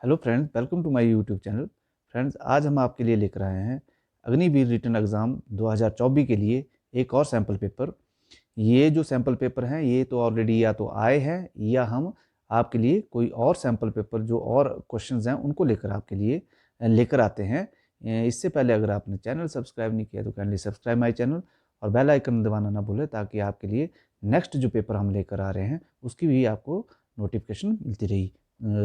Hello friends, welcome to my YouTube channel. Friends, आज हम आपके लिए लेकर आए हैं अग्निवीर रिटन एग्ज़ाम 2024 के लिए एक और सैम्पल पेपर। ये जो सैम्पल पेपर हैं ये तो ऑलरेडी या तो आए हैं या हम आपके लिए कोई और सैम्पल पेपर जो और क्वेश्चंस हैं उनको लेकर आपके लिए लेकर आते हैं। इससे पहले अगर आपने चैनल सब्सक्राइब नहीं किया तो काइंडली सब्सक्राइब माय चैनल और बेल आइकन दबाना ना भूलें ताकि आपके लिए नेक्स्ट जो पेपर हम लेकर आ रहे हैं उसकी भी आपको नोटिफिकेशन मिलती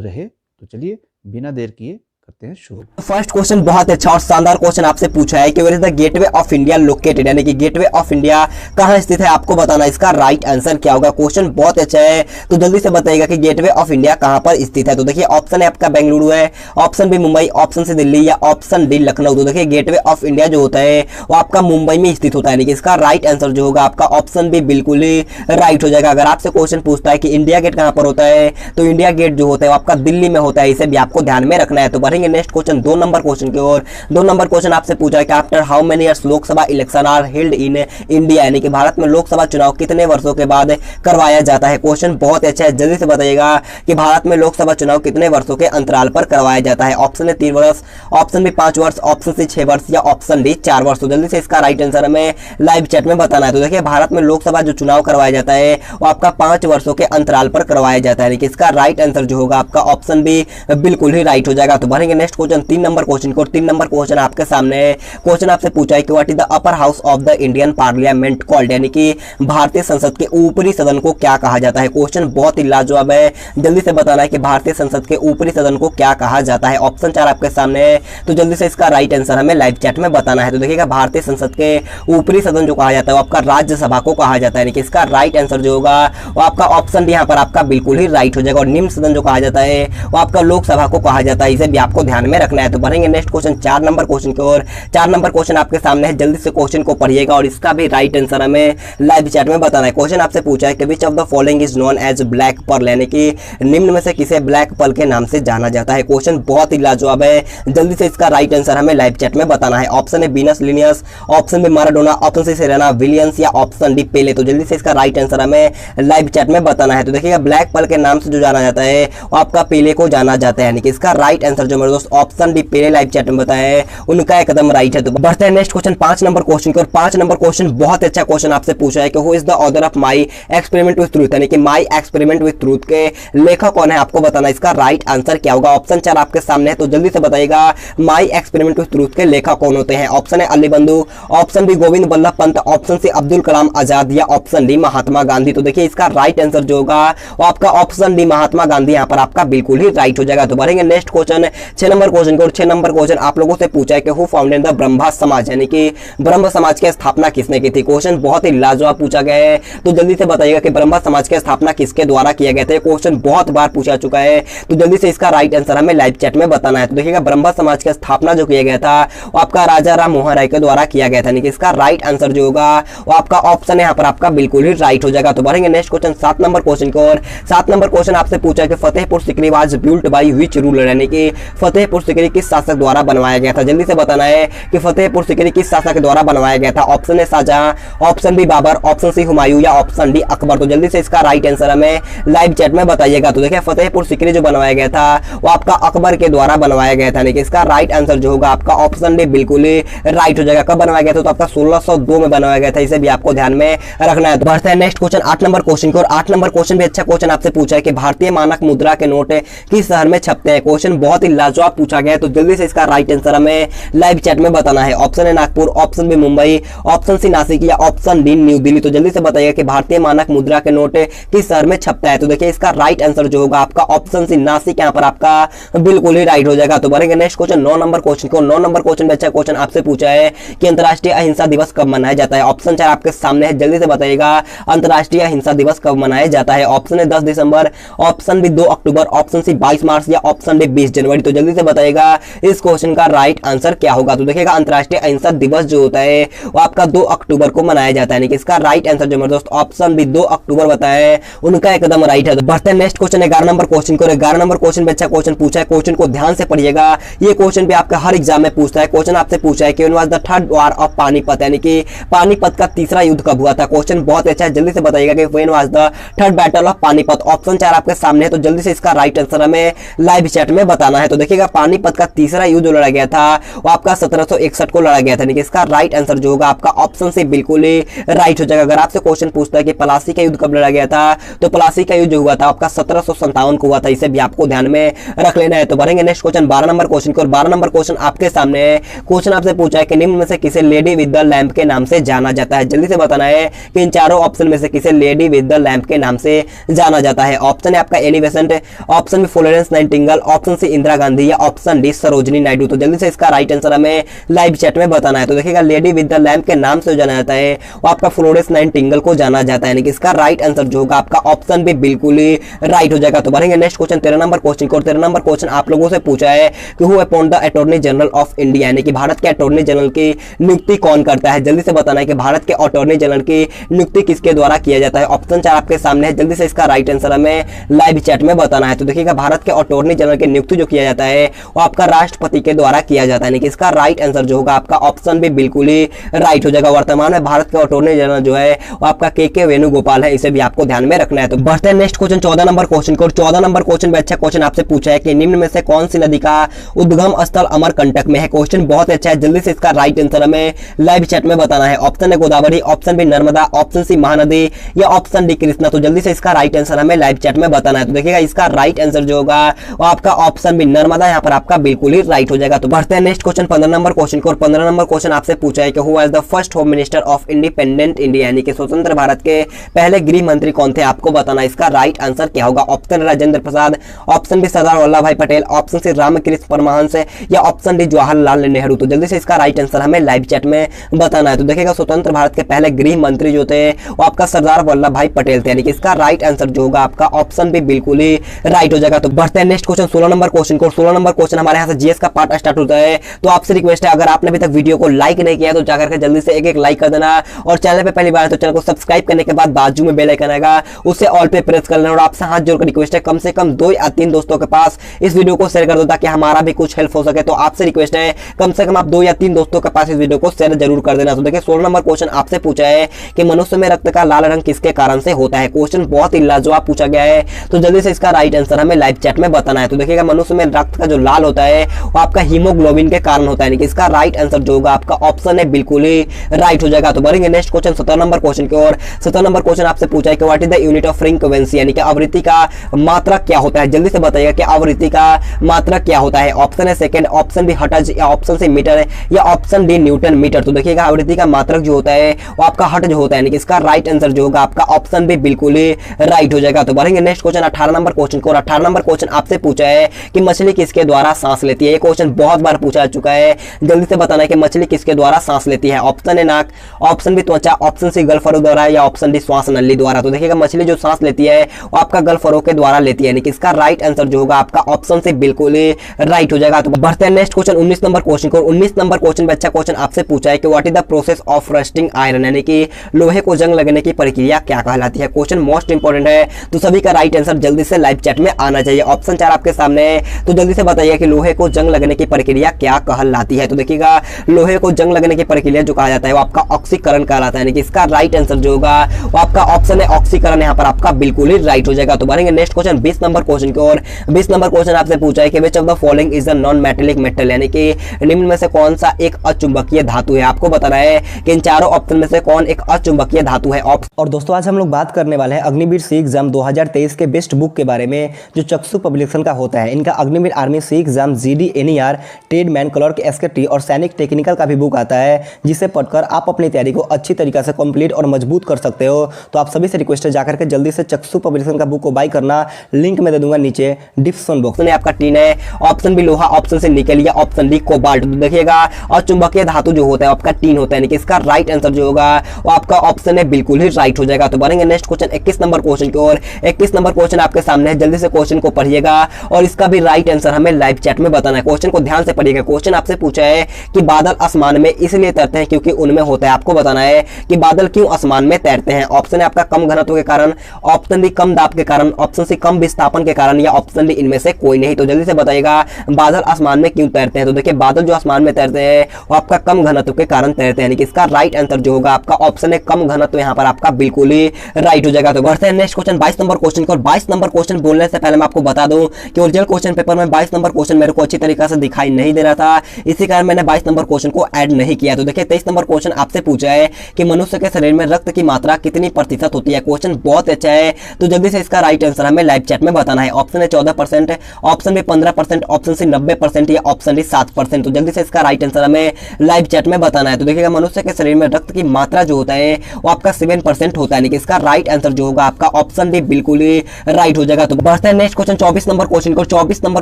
रहे। तो चलिए बिना देर किए करते हैं शुरू। फर्स्ट क्वेश्चन बहुत अच्छा और शानदार क्वेश्चन आपसे पूछा है कि where is the gateway of India located, यानी कि गेटवे ऑफ इंडिया कहां स्थित है, आपको बताना इसका राइट आंसर क्या होगा। क्वेश्चन बहुत अच्छा है तो जल्दी से बताइएगा कि गेटवे ऑफ इंडिया कहां पर स्थित है। तो देखिए ऑप्शन है आपका बेंगलुरु है, option B Mumbai, option C Delhi या ऑप्शन डी लखनऊ। तो देखिए गेटवे ऑफ इंडिया जो होता है वो आपका मुंबई में स्थित होता है, यानी कि इसका राइट आंसर जो होगा आपका ऑप्शन बी बिल्कुल ही राइट हो जाएगा। अगर आपसे क्वेश्चन पूछता है कि इंडिया गेट कहां पर होता है तो इंडिया गेट जो होता है वो आपका दिल्ली में होता है, इसे भी आपको ध्यान में रखना है। तो बढ़ेंगे नेक्स्ट क्वेश्चन 2 नंबर क्वेश्चन की ओर। 2 नंबर क्वेश्चन आपसे पूछा है कि after how many years Lok Sabha election are held in India, यानी कि भारत में लोकसभा चुनाव कितने वर्षों के बाद करवाया जाता है। क्वेश्चन बहुत अच्छा है, जल्दी से बताइएगा कि भारत में लोकसभा चुनाव कितने वर्षों के अंतराल पर करवाया जाता है। ऑप्शन है 3 वर्ष, ऑप्शन बी 5 वर्ष, ऑप्शन सी 6 वर्ष या ऑप्शन डी 4 वर्ष। तो जल्दी से इसका राइट आंसर हमें लाइव चैट में बताना है। तो देखिए भारत में लोकसभा जो चुनाव करवाया जाता है वो आपका 5 वर्षों के अंतराल पर करवाया जाता है, यानी कि इसका राइट आंसर जो होगा आपका ऑप्शन बी बिल्कुल ही राइट हो जाएगा। तो बढ़ेंगे नेक्स्ट क्वेश्चन 3 नंबर क्वेश्चन को। 3 नंबर क्वेश्चन आपके सामने है। क्वेश्चन आपसे पूछा है कि what is the upper house of the Indian parliament called, यानी कि भारतीय संसद के ऊपरी सदन को क्या कहा जाता है। क्वेश्चन बहुत ही लाजवाब है, जल्दी से बताना है कि भारतीय संसद के ऊपरी सदन को क्या कहा जाता है। ऑप्शन 4 आपके सामने है, तो जल्दी से इसका राइट आंसर हमें लाइव चैट में बताना है। तो देखिएगा भारतीय संसद के ऊपरी सदन जो कहा जाता है वो आपका राज्यसभा को कहा जाता है, यानी कि इसका राइट आंसर जो होगा वो आपका ऑप्शन डी यहाँ पर आपका बिल्कुल ही राइट हो जाएगा। और निम्न सदन जो कहा जाता है वो आपका लोकसभा को कहा जाता है, इसे भी आपको ध्यान में रखना है। तो बढ़ेंगे नेक्स्ट क्वेश्चन 4 नंबर क्वेश्चन की ओर। 4 नंबर क्वेश्चन आपके सामने है, जल्दी से क्वेश्चन को पढ़िएगा और इसका भी राइट आंसर हमें लाइव चैट में बताना है। क्वेश्चन आपसे पूछा है कि which of the following is known as black pearl, यानी कि निम्न में से किसे ब्लैक पर्ल के नाम से जाना जाता है। क्वेश्चन बहुत ही लाजवाब है, जल्दी से इसका राइट आंसर हमें लाइव चैट में बताना है। ऑप्शन है Venus Linnaeus, option B Maradona, option C Serena Williams या ऑप्शन डी पेले। तो जल्दी से इसका राइट आंसर हमें लाइव चैट में बताना है। तो देखिएगा ब्लैक पर्ल के नाम से जो जाना जाता है वो आपका पेले को जाना जाता है, यानी कि इसका राइट आंसर जो मेरे दोस्त ऑप्शन डी पेले लाइव चैट में बताया उनका एकदम राइट है। तो बढ़ते हैं नेक्स्ट क्वेश्चन 5 नंबर क्वेश्चन की। और 5 नंबर क्वेश्चन बहुत अच्छा क्वेश्चन आपसे पूछा है कि who is the author of my experiment with truth, यानी कि माय एक्सपेरिमेंट विद ट्रूथ के लेखक कौन है, आपको बताना इसका राइट आंसर क्या होगा। ऑप्शन 4 आपके सामने है, तो जल्दी से बताइएगा माय एक्सपेरिमेंट विद ट्रूथ के लेखक कौन होते हैं। ऑप्शन है Ali Bandhu, option B Govind Ballabh Pant, option C Abdul Kalam Azad या ऑप्शन डी महात्मा गांधी। तो देखिए इसका राइट आंसर जो होगा वो आपका ऑप्शन डी महात्मा गांधी यहाँ पर आपका बिल्कुल ही राइट हो जाएगा। तो बढ़ेंगे नेक्स्ट क्वेश्चन 6 नंबर क्वेश्चन को। 6 नंबर क्वेश्चन आप लोगों से पूछा है कि हु फाउंडेड द ब्रह्म समाज, यानी कि ब्रह्म समाज की स्थापना किसने की थी। क्वेश्चन बहुत ही लाजवाब पूछा गया है, तो जल्दी से बताइएगा कि ब्रह्म समाज की स्थापना किसके द्वारा किया गया था। क्वेश्चन बहुत बार पूछा चुका है, तो जल्दी से इसका राइट आंसर हमें लाइव चैट में बताना है। तो देखिएगा ब्रह्म समाज की स्थापना जो किया गया था वो आपका राजा राम मोहन राय के द्वारा किया गया था, यानी कि इसका राइट आंसर जो होगा वो आपका ऑप्शन यहाँ पर आपका बिल्कुल ही राइट हो जाएगा। तो बढ़ेंगे नेक्स्ट क्वेश्चन 7 नंबर क्वेश्चन की ओर। 7 नंबर क्वेश्चन आपसे पूछा है कि Fatehpur Sikri was built by which ruler, यानी कि फतेहपुर सीकरी किस शासक द्वारा बनवाया गया था। जल्दी से बताना है कि फतेहपुर सीकरी किस शासक के द्वारा बनवाया गया था। ऑप्शन है Shah Jahan, option B Babur, option C Humayun या ऑप्शन डी अकबर। तो जल्दी से इसका राइट आंसर हमें लाइव चैट में बताइएगा। तो देखिए फतेहपुर सीकरी जो बनवाया गया था वो आपका अकबर के द्वारा बनवाया गया था, यानी कि इसका राइट आंसर जो होगा आपका ऑप्शन डी बिल्कुल ही राइट हो जाएगा। कब बनवाया गया था, तो आपका 1602 में बनवाया गया था, इसे भी आपको ध्यान में रखना है। तो बढ़ते हैं नेक्स्ट क्वेश्चन 8 नंबर क्वेश्चन की। और 8 नंबर क्वेश्चन भी अच्छा क्वेश्चन आपसे पूछा है कि भारतीय मानक मुद्रा के नोट किस शहर में छपते हैं। क्वेश्चन बहुत ही लाजवाब पूछा गया है, तो जल्दी से इसका राइट आंसर हमें लाइव चैट में बताना है। ऑप्शन है Nagpur, option B Mumbai, option C Nashik या ऑप्शन डी न्यू दिल्ली। तो जल्दी से बताइए कि भारतीय मानक मुद्रा के नोट किस शहर में छपता है। तो देखिए इसका राइट आंसर जो होगा आपका ऑप्शन सी नासिक यहाँ पर आपका बिल्कुल ही राइट हो जाएगा। तो बढ़ेंगे नेक्स्ट क्वेश्चन 9 नंबर क्वेश्चन को। 9 नंबर क्वेश्चन में अच्छा क्वेश्चन आपसे पूछा है कि अंतर्राष्ट्रीय अहिंसा दिवस कब मनाया जाता है। ऑप्शन 4 आपके सामने है, जल्दी से बताइएगा अंतर्राष्ट्रीय अहिंसा दिवस कब मनाया जाता है। ऑप्शन है 10 दिसंबर, ऑप्शन बी 2 अक्टूबर, ऑप्शन सी 22 मार्च या ऑप्शन डी 20 जनवरी। तो जल्दी से बताइएगा इस क्वेश्चन का राइट आंसर क्या होगा। तो देखिएगा अंतर्राष्ट्रीय अहिंसा दिवस जो होता है वो आपका 2 अक्टूबर को मनाया जाता है, यानी कि इसका राइट आंसर जो मेरे दोस्त ऑप्शन बी 2 अक्टूबर बताया है उनका एकदम राइट है। तो बढ़ते हैं नेक्स्ट क्वेश्चन 11 नंबर क्वेश्चन को। 11 नंबर क्वेश्चन में अच्छा क्वेश्चन पूछा है, क्वेश्चन को ध्यान से पढ़िएगा। ये क्वेश्चन भी आपका हर एग्जाम में पूछता है। क्वेश्चन आपसे पूछा है कि when was the third war of Panipat, यानी कि पानीपत का तीसरा युद्ध कब हुआ था। क्वेश्चन बहुत अच्छा है, जल्दी से बताइएगा कि when was the third battle of Panipat. Option 4 आपके सामने है, तो जल्दी से इसका राइट आंसर हमें लाइव चैट में बताना है। तो देखिएगा पानीपत का तीसरा युद्ध जो लड़ा गया था वो आपका 1761 को लड़ा गया था, यानी कि इसका राइट आंसर जो होगा आपका ऑप्शन से बिल्कुल ही राइट हो जाएगा। अगर आपसे क्वेश्चन पूछता है कि प्लासी का युद्ध कब लड़ा गया था, तो प्लासी का युद्ध जो हुआ था आपका 1757 को हुआ था, इसे भी आपको ध्यान में रख लेना है। तो बढ़ेंगे नेक्स्ट क्वेश्चन 12 नंबर क्वेश्चन को। 12 नंबर क्वेश्चन आपके सामने है। क्वेश्चन आपसे पूछा है कि निम्न में से किसे लेडी विद द लैंप के नाम से जाना जाता है। जल्दी से बताना है कि इन चारों ऑप्शन में से किसे लेडी विद द लैंप के नाम से जाना जाता है। ऑप्शन है आपका Annie Besant, option B Florence Nightingale, option C Indira Gandhi या ऑप्शन डी सरोजिनी नायडू। तो जल्दी से इसका राइट आंसर हमें लाइव चैट में बताना है। तो देखिएगा लेडी विद द लैंप के नाम से जाना जाता है वो आपका फ्लोरेंस नाइटिंगेल को जाना जाता है, यानी कि इसका राइट आंसर जो होगा आपका ऑप्शन भी बिल्कुल ही राइट हो जाएगा। तो बढ़ेंगे नेक्स्ट क्वेश्चन 13 नंबर क्वेश्चन को। 13 नंबर क्वेश्चन आप लोगों से पूछा है कि who appoint the attorney general of India, यानी कि भारत के अटॉर्नी जनरल की नियुक्ति कौन करता है। जल्दी से बताना है कि भारत के अटॉर्नी जनरल की नियुक्ति किसके द्वारा किया जाता है। ऑप्शन 4 आपके सामने है, जल्दी से इसका राइट आंसर हमें लाइव चैट में बताना है। तो देखिएगा भारत के अटॉर्नी जनरल की नियुक्ति जो किया जाता है वो आपका राष्ट्रपति के द्वारा किया जाता है, यानी कि इसका राइट आंसर जो होगा आपका ऑप्शन भी बिल्कुल ही राइट हो जाएगा। वर्तमान में भारत के अटॉर्नी जनरल जो है वो आपका के वेणुगोपाल है, इसे भी आपको ध्यान में रखना है। तो बढ़ते हैं नेक्स्ट क्वेश्चन 14 नंबर क्वेश्चन को। 14 नंबर क्वेश्चन में अच्छा क्वेश्चन आपसे पूछा है कि निम्न में से कौन सी नदी का उद्गम स्थल अमरकंटक में है। क्वेश्चन बहुत अच्छा है, जल्दी से इसका राइट आंसर हमें लाइव चैट में बताना है। ऑप्शन है Godavari, option B Narmada, option C Mahanadi या ऑप्शन डी कृष्णा। तो जल्दी से इसका राइट आंसर हमें लाइव चैट में बताना है। तो देखिएगा इसका राइट आंसर जो होगा वो आपका ऑप्शन बी नर्मदा यहाँ पर आपका बिल्कुल ही राइट हो जाएगा। तो बढ़ते हैं नेक्स्ट क्वेश्चन 15 नंबर क्वेश्चन को। 15 नंबर क्वेश्चन आपसे पूछा है कि who was the first home minister of independent India, यानी कि स्वतंत्र भारत के पहले गृह मंत्री कौन थे, आपको बताना है। इसका राइट आंसर क्या होगा। Option Rajendra Prasad, option B Sardar Vallabh भाई पटेल, ऑप्शन सी रामकृष्ण परमहंस या ऑप्शन डी जवाहरलाल नेहरू। तो जल्दी से इसका राइट आंसर हमें लाइव चैट में बताना है। तो देखिएगा स्वतंत्र भारत के पहले गृह मंत्री जो थे वो आपका सरदार वल्लभ भाई पटेल थे, यानी कि इसका राइट आंसर जो होगा आपका ऑप्शन भी बिल्कुल ही राइट हो जाएगा। तो बढ़ते हैं नेक्स्ट क्वेश्चन 16 नंबर क्वेश्चन को। 16 नंबर क्वेश्चन हमारे यहाँ से जीएस का पार्ट स्टार्ट होता है। तो आपसे रिक्वेस्ट है अगर आपने अभी तक वीडियो को लाइक नहीं किया तो जाकर के जल्दी से एक लाइक कर देना, और चैनल पे पहली बार है तो चैनल को सब्सक्राइब करने के बाद बाजू में बेल आइकन आएगा उसे ऑल पे प्रेस कर लेना। और आपसे हाथ जोड़कर रिक्वेस्ट है कम से कम 2 या 3 दोस्तों के पास इस वीडियो को शेयर कर दो ताकि हमारा भी कुछ हेल्प हो सके। तो आपसे रिक्वेस्ट है कम से कम आप 2 या 3 दोस्तों के पास इस वीडियो को शेयर जरूर कर देना। तो देखिए 16 नंबर क्वेश्चन आपसे पूछा है कि मनुष्य में रक्त का लाल रंग किसके कारण से होता है। क्वेश्चन बहुत ही लाजवाब पूछा गया है, तो जल्दी से इसका राइट आंसर हमें लाइव चैट में बताना है। तो देखिएगा मनुष्य में रक्त का जो लाल होता है वो आपका हीमोग्लोबिन के कारण होता है, यानी कि इसका राइट आंसर जो होगा आपका ऑप्शन है बिल्कुल ही राइट हो जाएगा। तो बढ़ेंगे नेक्स्ट क्वेश्चन 17 नंबर क्वेश्चन की ओर। 17 नंबर क्वेश्चन आपसे पूछा है कि what is the unit of frequency, यानी कि आवृत्ति का मात्रक क्या होता है। जल्दी से बताइएगा कि आवृत्ति का मात्रक क्या होता है। ऑप्शन है सेकंड, ऑप्शन बी हर्ट्ज या ऑप्शन सी मीटर या ऑप्शन डी न्यूटन मीटर। तो देखिएगा आवृत्ति का मात्रक जो होता है वो आपका हर्ट्ज होता है, यानी कि इसका राइट आंसर जो होगा आपका ऑप्शन भी बिल्कुल ही राइट हो जाएगा। तो बढ़ेंगे नेक्स्ट क्वेश्चन 18 नंबर क्वेश्चन को। 18 नंबर क्वेश्चन आपसे पूछा है कि मछली किसके द्वारा सांस लेती है। ये क्वेश्चन बहुत बार पूछा जा चुका है, जल्दी से बताना है कि मछली किसके द्वारा सांस लेती है। ऑप्शन है नाक, ऑप्शन बी त्वचा, ऑप्शन सी गलफरो द्वारा या ऑप्शन डी श्वास नली द्वारा। तो देखिएगा मछली जो सांस लेती है वो आपका गलफरो के द्वारा लेती है, यानी कि इसका राइट आंसर जो होगा आपका ऑप्शन से बिल्कुल ही राइट हो जाएगा। तो बढ़ते हैं नेक्स्ट क्वेश्चन 19 नंबर क्वेश्चन को। 19 नंबर क्वेश्चन में अच्छा क्वेश्चन आपसे पूछा है कि what is the process of rusting iron, यानी कि लोहे को जंग लगने की प्रक्रिया क्या कहलाती है। क्वेश्चन मोस्ट इंपोर्टेंट है, तो सभी का राइट आंसर जल्दी से लाइव चैट में आना चाहिए। ऑप्शन 4 आपके सामने है, तो जल्दी से बताइए कि लोहे को जंग लगने की प्रक्रिया क्या कहलाती है। तो देखिएगा लोहे को जंग लगने की प्रक्रिया जो कहा जाता है वो आपका ऑक्सीकरण कहलाता है, यानी कि इसका राइट आंसर जो होगा वो आपका ऑप्शन है ऑक्सीकरण, यहाँ पर आपका बिल्कुल ही राइट हो जाएगा। तो बढ़ेंगे नेक्स्ट क्वेश्चन 20 नंबर क्वेश्चन की ओर। 20 नंबर क्वेश्चन आपसे पूछा है कि which of the following is a non metallic metal, यानी कि निम्न में से कौन सा एक अचुंबकीय धातु है। आपको बताना है कि इन चारों ऑप्शन में से कौन एक अचुंबकीय धातु है। और दोस्तों आज हम लोग बात करने वाले हैं अग्निवीर सी एग्जाम 2023 के बेस्ट बुक के बारे में, जो चक्षु पब्लिकेशन का होता है। इनका Agniveer army C exam GD NER tradesman clerk SKT और सैनिक टेक्निकल का भी बुक आता है, जिसे पढ़कर आप अपनी तैयारी को अच्छी तरीके से कंप्लीट और मजबूत कर सकते हो। तो आप सभी से रिक्वेस्ट है जाकर के जल्दी से चक्षु पब्लिकेशन का बुक को बाय करना, लिंक मैं दे दूंगा नीचे डिस्क्रिप्शन बॉक्स में। आपका टीन है, ऑप्शन बी लोहा, ऑप्शन सी निकल या ऑप्शन डी कोबाल्ट। तो देखिएगा अचुंबकीय धातु जो होता है आपका टीन होता है, यानी कि इसका राइट आंसर जो होगा वो आपका ऑप्शन है बिल्कुल ही राइट हो जाएगा। तो बढ़ेंगे नेक्स्ट क्वेश्चन 21 नंबर क्वेश्चन की ओर। 21 नंबर क्वेश्चन आपके सामने है, जल्दी से क्वेश्चन को पढ़िएगा और इसका भी राइट आंसर आंसर हमें लाइव चैट में बताना है। क्वेश्चन को ध्यान से पढ़िएगा। क्वेश्चन आपसे पूछा है कि बादल आसमान में इसलिए तैरते हैं क्योंकि उनमें होता है। आपको बताना है कि बादल क्यों आसमान में तैरते हैं। ऑप्शन है आपका कम घनत्व के कारण, ऑप्शन डी कम दाब के कारण, ऑप्शन सी कम विस्थापन के कारण, या ऑप्शन डी इनमें से कोई नहीं। तो जल्दी से बताइएगा बादल आसमान में क्यों तैरते हैं। तो देखिए बादल जो आसमान में तैरते हैं वो आपका कम घनत्व के कारण तैरते हैं। इसका राइट आंसर जो होगा आपका ऑप्शन है कम घनत्व, यहाँ पर आपका बिल्कुल ही राइट हो जाएगा। तो बढ़ते हैं नेक्स्ट क्वेश्चन 22 नंबर क्वेश्चन को। 22 नंबर क्वेश्चन बोलने से पहले मैं आपको बता दूं कि ओरिजिनल क्वेश्चन पेपर में 22 नंबर क्वेश्चन मेरे को अच्छी तरीके से दिखाई नहीं दे रहा था, इसी कारण मैंने 22 नंबर क्वेश्चन को ऐड नहीं किया। तो देखिए 23 नंबर क्वेश्चन आपसे पूछा है कि मनुष्य के शरीर में रक्त की मात्रा कितनी प्रतिशत होती है। क्वेश्चन बहुत अच्छा है, तो जल्दी से इसका राइट आंसर हमें लाइव चैट में बताना है। ऑप्शन है 14%, ऑप्शन बी 15%, ऑप्शन सी 90% या ऑप्शन डी 7%। तो जल्दी से इसका राइट आंसर हमें लाइव चैट में बताना है। तो देखिएगा मनुष्य के शरीर में रक्त की मात्रा जो होता है वो आपका 7% होता है, इसका राइट आंसर जो होगा आपका ऑप्शन डी बिल्कुल ही राइट हो जाएगा। तो बढ़ते हैं नेक्स्ट क्वेश्चन 24 नंबर क्वेश्चन को। 24 नंबर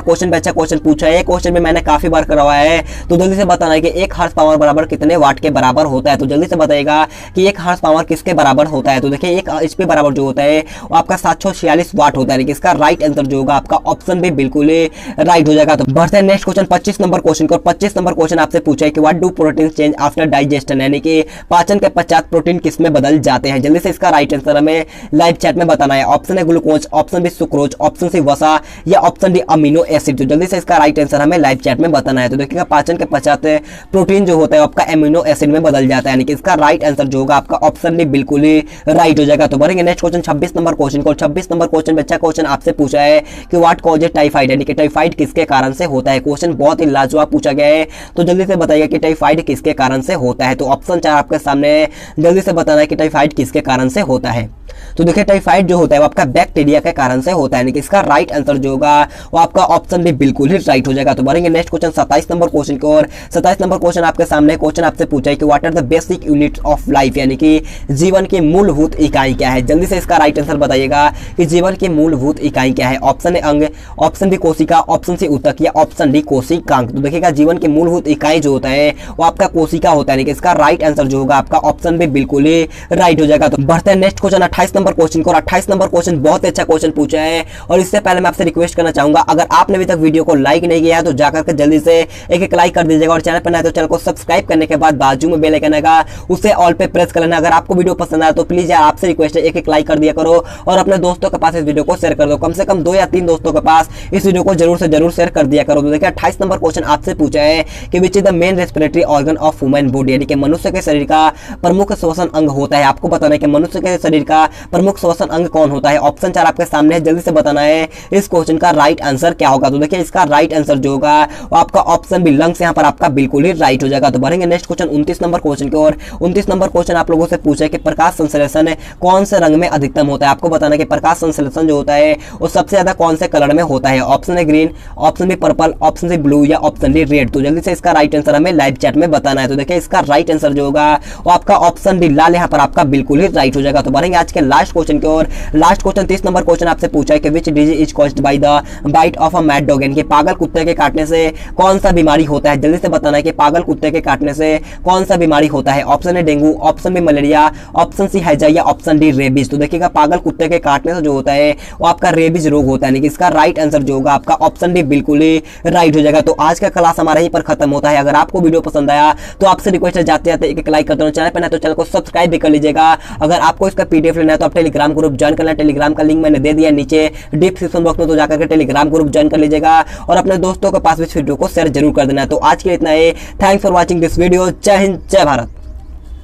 क्वेश्चन में अच्छा क्वेश्चन पूछा है, क्वेश्चन में मैंने काफी बार करवाया है। तो जल्दी से बताना है कि 1 हॉर्स पावर बराबर कितने वाट के बराबर होता है। तो जल्दी से बताइएगा कि 1 हॉर्स पावर किसके बराबर होता है। तो देखिए 1 HP बराबर जो होता है वो आपका 746 वाट होता है, इसका राइट आंसर जो होगा आपका ऑप्शन भी बिल्कुल ही राइट हो जाएगा। तो बढ़ते हैं नेक्स्ट क्वेश्चन 25 नंबर क्वेश्चन को। 25 नंबर क्वेश्चन आपसे पूछा है कि what do protein change after digestion, यानी कि पाचन के पश्चात प्रोटीन किस में बदल जाते हैं। जल्दी से इसका राइट आंसर हमें लाइव चैट में बताना है। ऑप्शन है glucose, option B sucrose, option C वसा, या ऑप्शन डी अमीनो एसिड। तो जल्दी से इसका राइट आंसर हमें लाइव चैट में बताना है। तो देखिएगा पाचन के पश्चात प्रोटीन जो होता है आपका एमिनो एसिड में बदल जाता है, यानी कि इसका राइट आंसर जो होगा आपका ऑप्शन डी बिल्कुल ही राइट हो जाएगा। तो बढ़ेंगे नेक्स्ट क्वेश्चन 26 नंबर क्वेश्चन को। 26 नंबर क्वेश्चन में अच्छा क्वेश्चन आपसे पूछा है कि व्हाट कॉजेज टाइफाइड, यानी कि टाइफाइड किसके कारण से होता है। क्वेश्चन बहुत ही लाजवाब पूछा गया है, तो जल्दी से बताइए कि टाइफाइड किसके कारण से होता है। तो ऑप्शन 4 आपके सामने है, जल्दी से बताना है कि टाइफाइड किसके कारण से होता है। तो देखिए टाइफाइड जो होता है वो आपका बैक्टीरिया के कारण से होता है, यानी कि इसका राइट आंसर जो होगा वो आपका ऑप्शन भी बिल्कुल ही राइट हो जाएगा। तो बढ़ेंगे नेक्स्ट क्वेश्चन 27 नंबर क्वेश्चन की ओर। 27 नंबर क्वेश्चन आपके सामने। क्वेश्चन आपसे पूछा है कि what are the basic units of life, यानी कि जीवन की मूलभूत इकाई क्या है। जल्दी से इसका राइट आंसर बताइएगा कि जीवन की मूलभूत इकाई क्या है। ऑप्शन है अंग, ऑप्शन बी कोशिका, ऑप्शन सी ऊतक, या ऑप्शन डी कोशिकांग। तो देखिएगा जीवन की मूलभूत इकाई जो होता है वो आपका कोशिका होता है, यानी कि इसका राइट आंसर जो होगा आपका ऑप्शन भी बिल्कुल ही राइट हो जाएगा। तो बढ़ते हैं नेक्स्ट क्वेश्चन 28 नंबर क्वेश्चन को। 28 नंबर क्वेश्चन बहुत अच्छा क्वेश्चन पूछा है, और इससे पहले मैं आपसे रिक्वेस्ट करना चाहूंगा अगर आपने अभी तक वीडियो को लाइक नहीं किया है तो जाकर के जल्दी से एक लाइक कर दीजिएगा, और चैनल पर नए तो चैनल को सब्सक्राइब करने के बाद बाजू में बेल आइकन आएगा उसे ऑल पे प्रेस कर लेना। अगर आपको वीडियो पसंद आए तो प्लीज यार आपसे रिक्वेस्ट है एक लाइक कर दिया करो, और अपने दोस्तों के पास इस वीडियो को शेयर कर दो। कम से कम 2 या 3 दोस्तों के पास इस वीडियो को जरूर से जरूर शेयर कर दिया करो। तो देखिए 28 नंबर क्वेश्चन आपसे पूछा है कि which is the main respiratory organ of human body, यानी कि मनुष्य के शरीर का प्रमुख श्वसन अंग होता है। आपको बताना है कि मनुष्य के शरीर का प्रमुख श्वसन अंग कौन होता है। ऑप्शन 4 आपके सामने है, जल्दी से बताना है इस क्वेश्चन का राइट आंसर क्या होगा। तो देखिए इसका राइट आंसर जो होगा वो आपका ऑप्शन बी लंग्स यहाँ पर आपका बिल्कुल ही राइट हो जाएगा। तो बढ़ेंगे नेक्स्ट क्वेश्चन 29 नंबर क्वेश्चन की ओर। 29 नंबर क्वेश्चन आप लोगों से पूछा है कि प्रकाश संश्लेषण कौन से रंग में अधिकतम होता है। आपको बताना है कि प्रकाश संश्लेषण जो होता है वो सबसे ज्यादा कौन से कलर में होता है। ऑप्शन है green, option B purple, option C blue, या ऑप्शन डी रेड। तो जल्दी से इसका राइट आंसर हमें लाइव चैट में बताना है। तो देखिए इसका राइट आंसर जो होगा वो आपका ऑप्शन डी लाल यहाँ पर आपका बिल्कुल ही राइट हो जाएगा। तो बढ़ेंगे आज के लास्ट क्वेश्चन की ओर। लास्ट क्वेश्चन 30 नंबर क्वेश्चन आपसे पूछा है कि which disease is caused by the bite of a mad dog, यानी कि पागल कुत्ते के काटने से कौन सा बीमारी होता है। जल्दी से बताना है कि पागल कुत्ते के काटने से कौन सा बीमारी होता है। ऑप्शन है dengue, option B malaria, option C हैजा, या ऑप्शन डी रेबीज। तो देखिएगा पागल कुत्ते के काटने से जो होता है वो आपका रेबीज रोग होता है, यानी कि इसका राइट आंसर जो होगा आपका ऑप्शन डी बिल्कुल ही राइट हो जाएगा। तो आज का क्लास हमारा यहीं पर खत्म होता है। अगर आपको वीडियो पसंद आया तो आपसे रिक्वेस्ट है जाते जाते एक लाइक कर दो, चैनल पर ना तो चैनल को सब्सक्राइब भी कर लीजिएगा। अगर आपको इसका पीडीएफ लेना है तो आप टेलीग्राम ग्रुप ज्वाइन करना। टेलीग्राम का लिंक मैंने दे दिया नीचे डिस्क्रिप्शन बॉक्स में, तो जाकर के टेलीग्राम ग्रुप ज्वाइन कर लीजिएगा, और अपने दोस्तों के पास इस वीडियो को शेयर जरूर कर देना। तो आज के लिए इतना ही। Thanks for watching this video. जय हिंद, जय भारत।